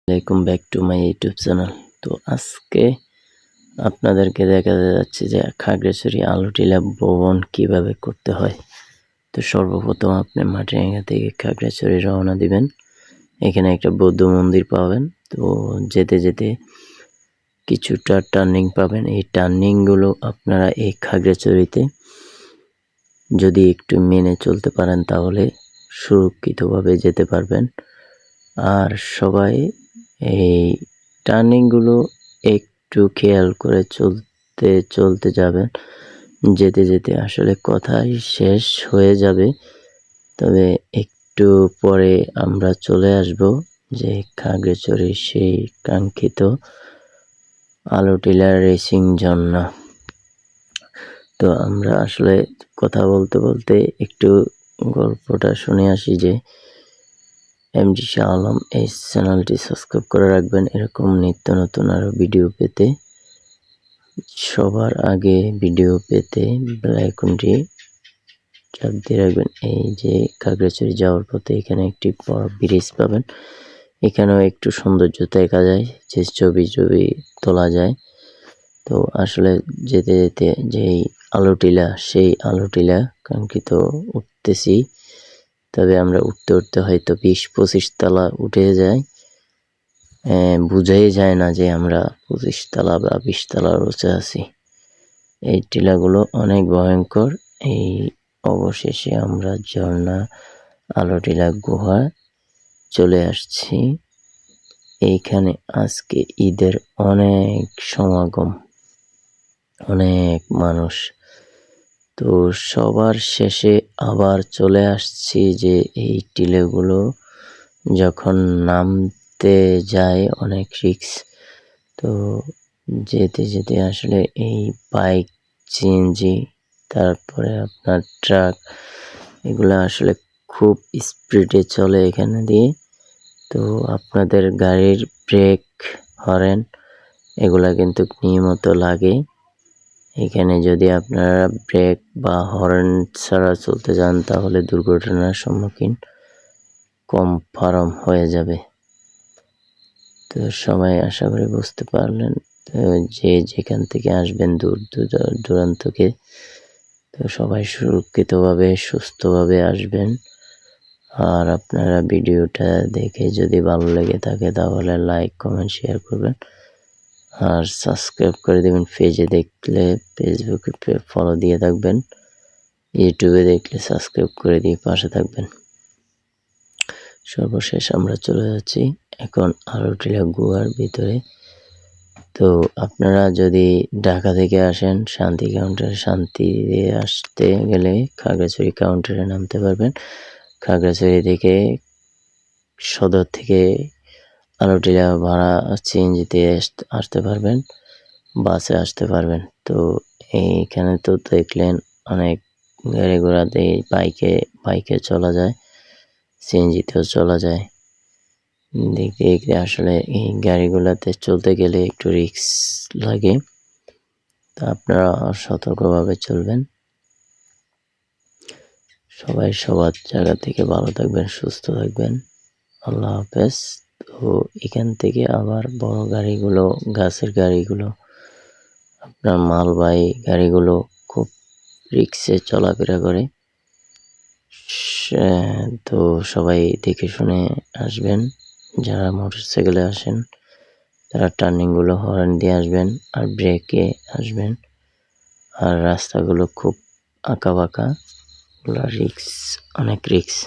Welcome back to my YouTube channel. তো আজকে আপনাদেরকে দেখাতে যাচ্ছে যে খাগড়াছড়ি আলুটিলা ভ্রমণ কিভাবে করতে হয়। তো সর্বপ্রথম আপনি মাটিরাঙ্গা থেকে খাগড়াছড়ি রওনা দিবেন। এখানে একটা বৌদ্ধ মন্দির পাবেন। তো যেতে যেতে কিছুটা টার্নিং পাবেন। এই টার্নিংগুলো আপনারা এই খাগড়াছড়িতে যদি একটু মেনে চলতে পারেন তাহলে সুরক্ষিতভাবে যেতে পারবেন। আর সবাই এই টার্নিংগুলো একটু খেয়াল করে চলতে যাবেন। যেতে যেতে আসলে কথাই শেষ হয়ে যাবে, তবে একটু পরে আমরা চলে আসব যে খাগড়াছড়ির সেই কাঙ্ক্ষিত আলুটিলা রেসিং ঝর্ণা। তো আমরা আসলে কথা বলতে বলতে একটু গল্পটা শুনে আসি যে এমডি শাহ আলম এই চ্যানেলটি সাবস্ক্রাইব করে রাখবেন এরকম নিত্য নতুন আরও ভিডিও পেতে। সবার আগে ভিডিও পেতে বেল আইকনটি চাপ দিয়ে রাখবেন। এই যে খাগড়াছড়ি যাওয়ার পথে এখানে একটি বড় ব্রিজ পাবেন। এখানেও একটু সৌন্দর্য দেখা যায়, যে ছবি তোলা যায়। তো আসলে যেতে যেতে যেই আলুটিলা, সেই আলুটিলা কাঙ্ক্ষিত উঠতেছি। তবে আমরা উঠতে হয়তো 20-25 তলা উঠে যাই, বুঝাই যায় না যে আমরা 25 তলা বা 20 তলার উঁচে আছি। এই টিলাগুলো অনেক ভয়ঙ্কর। এই অবশেষে আমরা ঝর্ণা আলুটিলা গুহায় চলে আসছি। এইখানে আজকে ঈদের অনেক সমাগম, অনেক মানুষ। তো সবার শেষে আবার চলে আসছি যে এই টিলাগুলো যখন নামতে যায় অনেক রিস্ক। তো যেতে যেতে আসলে এই বাইক, সিএনজি, তারপরে আপনার ট্রাক, এগুলো আসলে খুব স্পিডে চলে এখানে দিয়ে। তো আপনাদের গাড়ির ব্রেক, হর্ন এগুলা কিন্তু নিয়মিত লাগে। এখানে যদি আপনারা ব্রেক বা হর্ন ছাড়া চলতে যান তাহলে দুর্ঘটনার সম্মুখীন কনফার্ম হয়ে যাবে। তো সবাই আশা করি বুঝতে পারলেন। তো যে যেখান থেকে আসবেন দূর দূরান্তকে, তো সবাই সুরক্ষিতভাবে সুস্থভাবে আসবেন। আর আপনারা ভিডিওটা দেখে যদি ভালো লেগে থাকে তাহলে লাইক, কমেন্ট, শেয়ার করবেন। আর সাবস্ক্রাইব করে দেবেন। পেজে দেখলে ফেসবুকে ফলো দিয়ে থাকবেন, ইউটিউবে দেখলে সাবস্ক্রাইব করে দিয়ে পাশে থাকবেন। সর্বশেষ আমরা চলে যাচ্ছি এখন আলুটিলা গুহার ভিতরে। তো আপনারা যদি ঢাকা থেকে আসেন শান্তি কাউন্টারে, শান্তিতে আসতে গেলে খাগড়াছড়ি কাউন্টারে নামতে পারবেন। খাগড়াছড়ি থেকে সদর থেকে আলুটিলা ভাড়া সিএনজিতে আসতে পারবেন, বাসে আসতে পারবেন। তো এইখানে তো দেখলেন অনেক গাড়ি ঘোড়াতে, বাইকে চলা যায়, সিএনজিতেও চলা যায়। দেখতে দেখতে আসলে এই গাড়িগুলোতে চলতে গেলে একটু রিস্ক লাগে, তা আপনারা সতর্কভাবে চলবেন। সবাই সবার জায়গা থেকে ভালো থাকবেন, সুস্থ থাকবেন। আল্লাহ হাফেজ। তো এখান থেকে আবার বড় গাড়িগুলো, গাছের গাড়িগুলো, আপনার মালবাহী গাড়িগুলো খুব রিস্কে চলাফেরা করে। তো সবাই দেখে শুনে আসবেন। যারা মোটরসাইকেলে আসেন তারা টার্নিংগুলো হর্ন দিয়ে আসবেন আর ব্রেকে আসবেন। আর রাস্তাগুলো খুব আঁকাবাঁকা, রিস্ক, অনেক রিস্ক।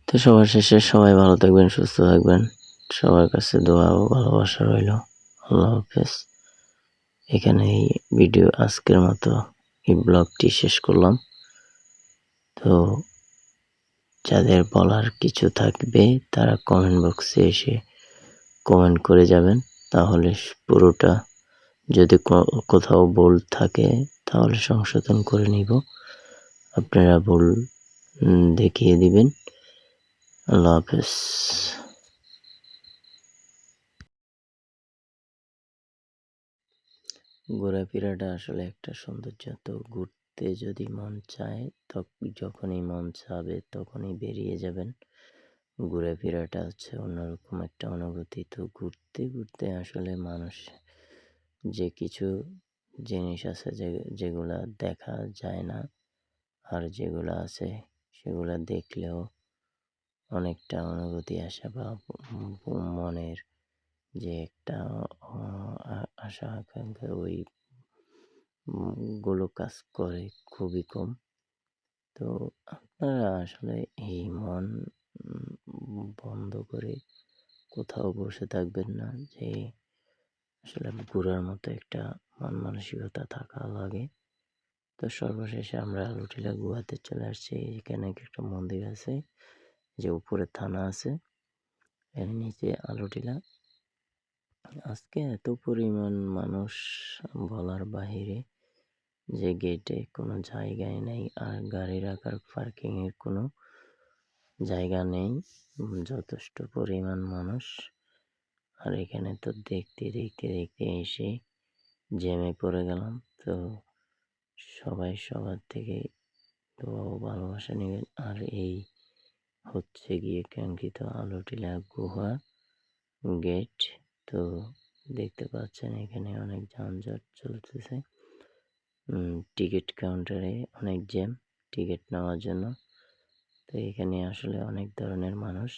তো সবার শেষে সবাই ভালো থাকবেন, সুস্থ থাকবেন। সবার কাছে দোয়া ও ভালোবাসা রইল। আল্লাহ হাফেজ। এখানেই ভিডিও আজকের মতো এই ব্লগটি শেষ করলাম। তো যাদের বলার কিছু থাকবে তারা কমেন্ট বক্সে এসে কমেন্ট করে যাবেন, তাহলে পুরোটা, যদি কোথাও ভুল থাকে তাহলে সংশোধন করে নিব। আপনারা ভুল দেখিয়ে দিবেন। আল্লাহ হাফেজ। ঘোরাফেরাটা আসলে একটা সৌন্দর্য। তো ঘুরতে যদি মন চায়, যখনই মন চাবে তখনই বেরিয়ে যাবেন। ঘুরে ফেরাটা হচ্ছে অন্যরকম একটা অনুভূতি। তো ঘুরতে ঘুরতে আসলে মানুষ যে কিছু জিনিস আছে যেগুলা দেখা যায় না, আর যেগুলা আছে সেগুলা দেখলেও অনেকটা অনুভূতি আসে বা মনের যে একটা আশা আকাঙ্ক্ষা ওই গুলো কাজ করে খুবই কম। তো আপনারা আসলে এই মন বন্ধ করে কোথাও বসে থাকবেন না, যে আসলে ঘোরার মতো একটা মন মানসিকতা থাকা লাগে। তো সর্বশেষে আমরা আলুটিলা গুহাতে চলে আসছি। এখানে একটা মন্দির আছে, যে উপরে থানা আছে, এর নিচে আলুটিলা। আজকে এত পরিমাণ মানুষ বলার বাহিরে, যে গেটে কোনো জায়গায় নেই, আর গাড়ি রাখার পার্কিং এর কোনো জায়গা নেই, যথেষ্ট পরিমাণ মানুষ। আর এখানে তো দেখতে দেখতে দেখতে এসে জ্যামে পড়ে গেলাম। তো সবাই সবার থেকে দোয়া ও ভালোবাসা নেবেন। আর এই হচ্ছে গিয়ে কাঙ্ক্ষিত আলুটিলা গুহা গেট। তো দেখতে পাচ্ছেন এখানে অনেক যানজট চলতেছে। টিকিট কাউন্টারে অনেক জ্যাম টিকিট নেওয়ার জন্য। তো এখানে আসলে অনেক ধরনের মানুষ